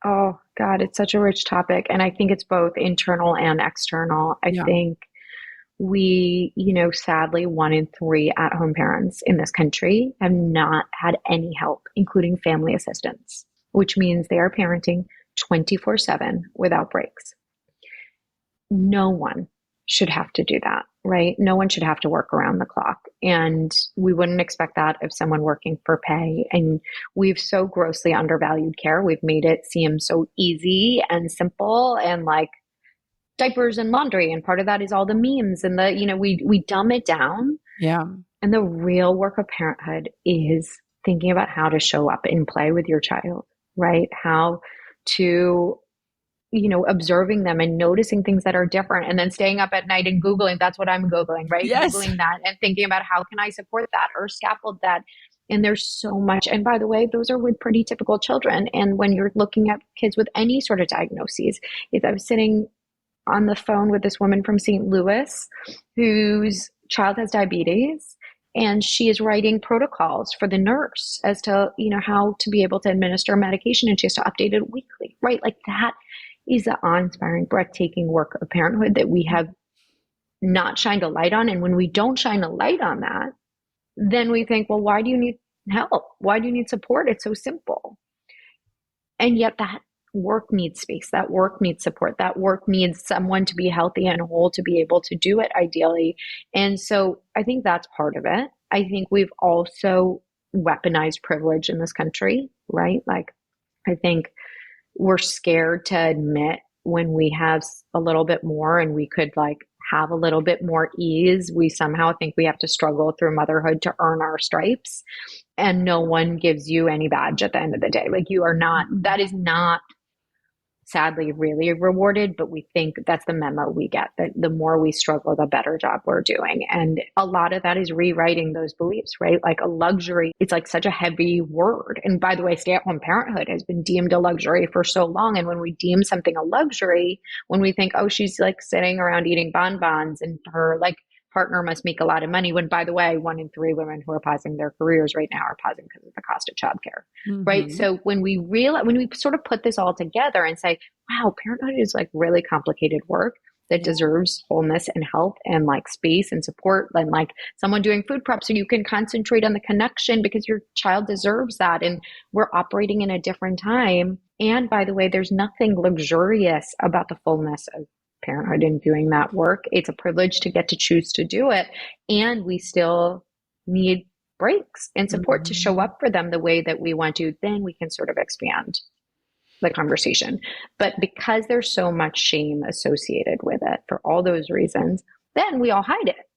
Oh, God, it's such a rich topic. And I think it's both internal and external. I Yeah. think we, sadly, 1 in 3 at home parents in this country have not had any help, including family assistance, which means they are parenting 24/7 without breaks. No one should have to do that, right? No one should have to work around the clock. And we wouldn't expect that of someone working for pay. And we've so grossly undervalued care. We've made it seem so easy and simple and like diapers and laundry. And part of that is all the memes and we dumb it down. Yeah. And the real work of parenthood is thinking about how to show up in play with your child, right? How to observing them and noticing things that are different and then staying up at night and Googling. That's what I'm Googling, right? Yes. Googling that and thinking about how can I support that or scaffold that. And there's so much. And by the way, those are with pretty typical children. And when you're looking at kids with any sort of diagnoses, if I was sitting on the phone with this woman from St. Louis whose child has diabetes, and she is writing protocols for the nurse as to how to be able to administer medication, and she has to update it weekly, right? Like that is the awe-inspiring, breathtaking work of parenthood that we have not shined a light on. And when we don't shine a light on that, then we think, well, why do you need help? Why do you need support? It's so simple. And yet that work needs space. That work needs support. That work needs someone to be healthy and whole to be able to do it ideally. And so I think that's part of it. I think we've also weaponized privilege in this country, right? Like, I think we're scared to admit when we have a little bit more and we could like have a little bit more ease. We somehow think we have to struggle through motherhood to earn our stripes. And no one gives you any badge at the end of the day. Like you are not, that is not sadly really rewarded, but we think that's the memo we get, that the more we struggle, the better job we're doing. And a lot of that is rewriting those beliefs, right? Like a luxury, it's like such a heavy word. And by the way, stay-at-home parenthood has been deemed a luxury for so long. And when we deem something a luxury, when we think, oh, she's like sitting around eating bonbons and her like partner must make a lot of money, when by the way, 1 in 3 women who are pausing their careers right now are pausing because of the cost of childcare, right? Mm-hmm. So when we sort of put this all together and say, wow, parenthood is like really complicated work that deserves wholeness and health and like space and support, and like someone doing food prep so you can concentrate on the connection because your child deserves that. And we're operating in a different time. And by the way, there's nothing luxurious about the fullness of parenthood and doing that work. It's a privilege to get to choose to do it. And we still need breaks and support to show up for them the way that we want to. Then we can sort of expand the conversation. But because there's so much shame associated with it for all those reasons, then we all hide it,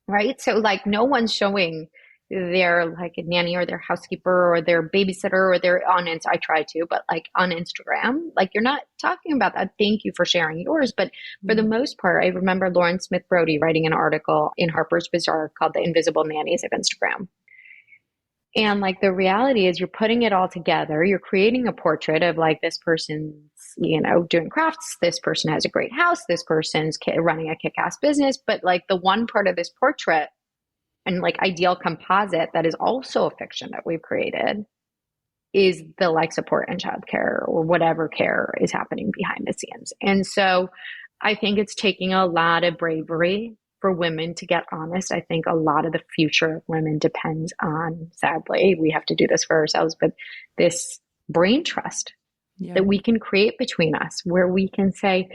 right? So like no one's showing their like a nanny or their housekeeper or their babysitter or they're on I try to, but like on Instagram, like you're not talking about that. Thank you for sharing yours. But for the most part, I remember Lauren Smith Brody writing an article in Harper's Bazaar called The Invisible Nannies of Instagram. And like the reality is you're putting it all together. You're creating a portrait of like this person's, doing crafts. This person has a great house. This person's running a kick-ass business. But like the one part of this portrait and like ideal composite that is also a fiction that we've created is the like support and childcare or whatever care is happening behind the scenes. And so I think it's taking a lot of bravery for women to get honest. I think a lot of the future of women depends on, sadly, we have to do this for ourselves, but this brain trust that we can create between us where we can say,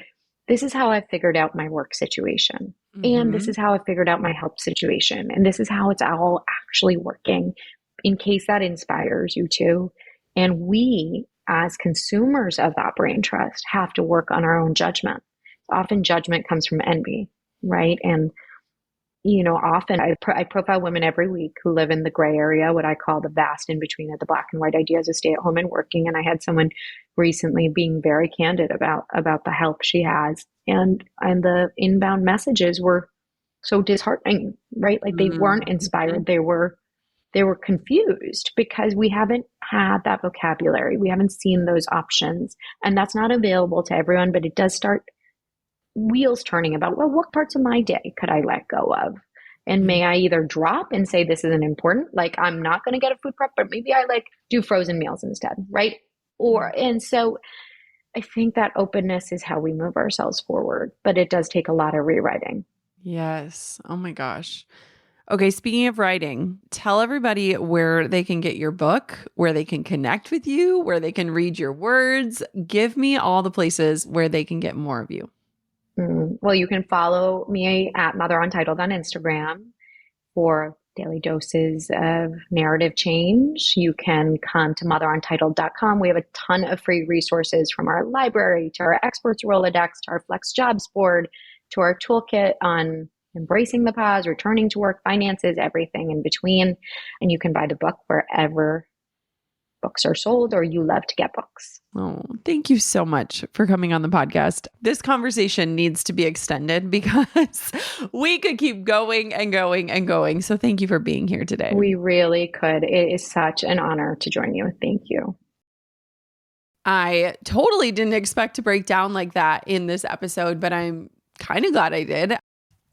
this is how I figured out my work situation. And this is how I figured out my health situation. And this is how it's all actually working in case that inspires you too. And we, as consumers of that brain trust, have to work on our own judgment. Often judgment comes from envy, right? And, often I profile women every week who live in the gray area, what I call the vast in between of the black and white ideas of stay at home and working. And I had someone recently being very candid about the help she has. And the inbound messages were so disheartening, right? Like they weren't inspired. They were confused because we haven't had that vocabulary. We haven't seen those options. And that's not available to everyone, but it does start wheels turning about, well, what parts of my day could I let go of? And may I either drop and say, this isn't important, like I'm not going to get a food prep, but maybe I like do frozen meals instead, right? And so I think that openness is how we move ourselves forward, but it does take a lot of rewriting. Yes. Oh my gosh. Okay. Speaking of writing, tell everybody where they can get your book, where they can connect with you, where they can read your words. Give me all the places where they can get more of you. Well, you can follow me at Mother Untitled on Instagram for daily doses of narrative change. You can come to motheruntitled.com. We have a ton of free resources from our library to our experts Rolodex to our Flex Jobs board to our toolkit on embracing the pause, returning to work, finances, everything in between. And you can buy the book wherever books are sold or you love to get books. Oh, thank you so much for coming on the podcast. This conversation needs to be extended because we could keep going and going and going. So thank you for being here today. We really could. It is such an honor to join you. Thank you. I totally didn't expect to break down like that in this episode, but I'm kind of glad I did.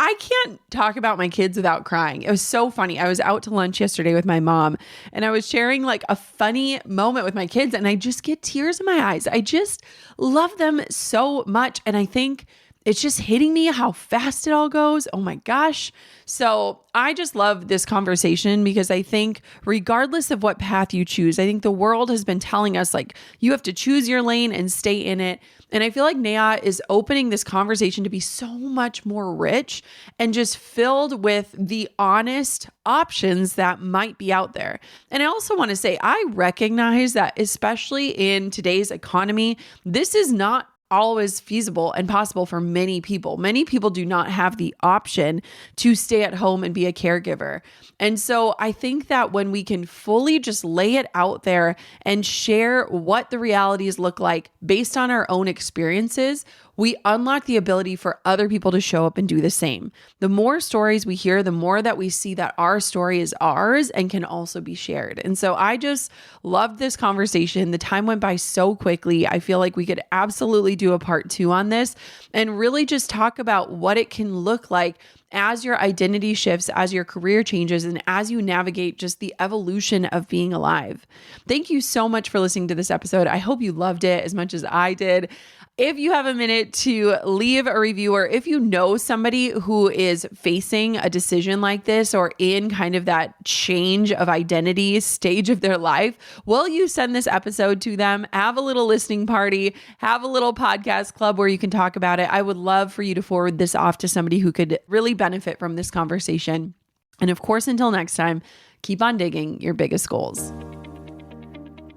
I can't talk about my kids without crying. It was so funny. I was out to lunch yesterday with my mom and I was sharing like a funny moment with my kids and I just get tears in my eyes. I just love them so much. And I think it's just hitting me how fast it all goes. Oh my gosh. So I just love this conversation because I think regardless of what path you choose, I think the world has been telling us like you have to choose your lane and stay in it. And I feel like Naya is opening this conversation to be so much more rich and just filled with the honest options that might be out there. And I also want to say, I recognize that especially in today's economy, this is not always feasible and possible for many people. Many people do not have the option to stay at home and be a caregiver. And so I think that when we can fully just lay it out there and share what the realities look like based on our own experiences, we unlock the ability for other people to show up and do the same. The more stories we hear, the more that we see that our story is ours and can also be shared. And so I just loved this conversation. The time went by so quickly. I feel like we could absolutely do a part 2 on this and really just talk about what it can look like as your identity shifts, as your career changes, and as you navigate just the evolution of being alive. Thank you so much for listening to this episode. I hope you loved it as much as I did. If you have a minute to leave a review, or if you know somebody who is facing a decision like this or in kind of that change of identity stage of their life, will you send this episode to them? Have a little listening party, have a little podcast club where you can talk about it. I would love for you to forward this off to somebody who could really benefit from this conversation. And of course, until next time, keep on digging your biggest goals.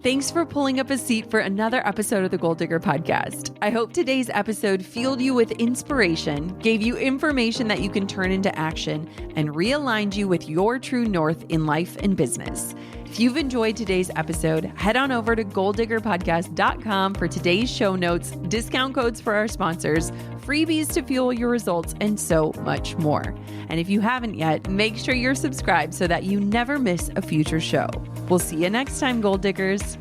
Thanks for pulling up a seat for another episode of the Gold Digger Podcast. I hope today's episode fueled you with inspiration, gave you information that you can turn into action, and realigned you with your true north in life and business. If you've enjoyed today's episode, head on over to golddiggerpodcast.com for today's show notes, discount codes for our sponsors, freebies to fuel your results, and so much more. And if you haven't yet, make sure you're subscribed so that you never miss a future show. We'll see you next time, Gold Diggers.